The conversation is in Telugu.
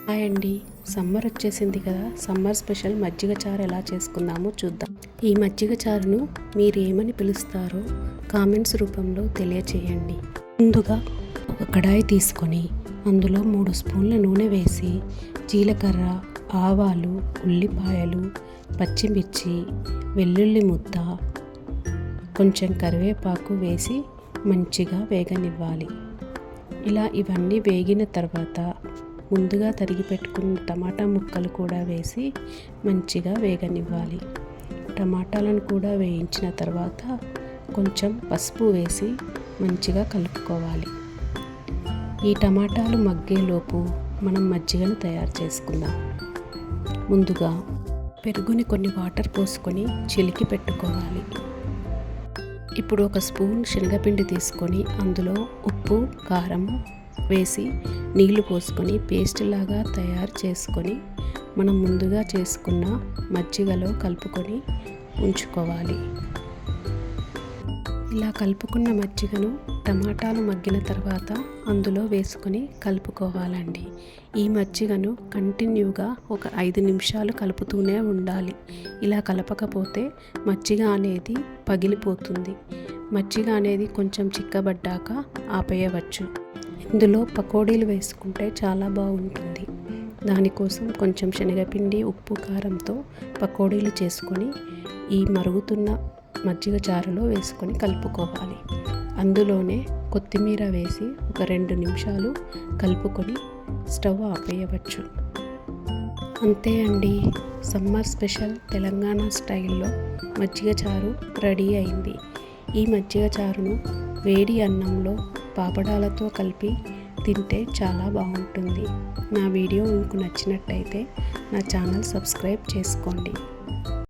హాయ్ అండి. సమ్మర్ వచ్చేసింది కదా. సమ్మర్ స్పెషల్ మజ్జిగ చారు ఎలా చేసుకుందామో చూద్దాం. ఈ మజ్జిగ చారును మీరు ఏమని పిలుస్తారో కామెంట్స్ రూపంలో తెలియచేయండి. ముందుగా ఒక కడాయి తీసుకొని అందులో 3 స్పూన్ల నూనె వేసి జీలకర్ర, ఆవాలు, ఉల్లిపాయలు, పచ్చిమిర్చి, వెల్లుల్లి ముద్ద, కొంచెం కరివేపాకు వేసి మంచిగా వేగనివ్వాలి. ఇలా ఇవన్నీ వేగిన తర్వాత ముందుగా తరిగి పెట్టుకున్న టమాటా ముక్కలు కూడా వేసి మంచిగా వేగనివ్వాలి. టమాటాలను కూడా వేయించిన తర్వాత కొంచెం పసుపు వేసి మంచిగా కలుపుకోవాలి. ఈ టమాటాలు మగ్గేలోపు మనం మజ్జిగను తయారు చేసుకుందాం. ముందుగా పెరుగుని కొన్ని వాటర్ పోసుకొని చిలికి పెట్టుకోవాలి. ఇప్పుడు ఒక స్పూన్ శనగపిండి తీసుకొని అందులో ఉప్పు, కారం వేసి నీళ్లు పోసుకొని పేస్ట్ లాగా తయారు చేసుకొని మనం ముందుగా చేసుకున్న మజ్జిగలో కలుపుకొని ఉంచుకోవాలి. ఇలా కలుపుకున్న మజ్జిగను టమాటాలు మగ్గిన తర్వాత అందులో వేసుకొని కలుపుకోవాలండి. ఈ మజ్జిగను కంటిన్యూగా ఒక 5 నిమిషాలు కలుపుతూనే ఉండాలి. ఇలా కలపకపోతే మజ్జిగ అనేది పగిలిపోతుంది. మజ్జిగ అనేది కొంచెం చిక్కబడ్డాక ఆపేయవచ్చు. ఇందులో పకోడీలు వేసుకుంటే చాలా బాగుంటుంది. దానికోసం కొంచెం శనగపిండి, ఉప్పు, కారంతో పకోడీలు చేసుకొని ఈ మరుగుతున్న మజ్జిగ చారులో వేసుకొని కలుపుకోవాలి. అందులోనే కొత్తిమీర వేసి ఒక 2 నిమిషాలు కలుపుకొని స్టవ్ ఆపేయవచ్చు. అంతే అండి, సమ్మర్ స్పెషల్ తెలంగాణ స్టైల్లో మజ్జిగ చారు రెడీ అయింది. ఈ మజ్జిగ చారును వేడి అన్నంలో పాపడాలతో కలిపి తింటే చాలా బాగుంటుంది. నా వీడియో మీకు నచ్చినట్టయితే నా ఛానల్ సబ్స్క్రైబ్ చేసుకోండి.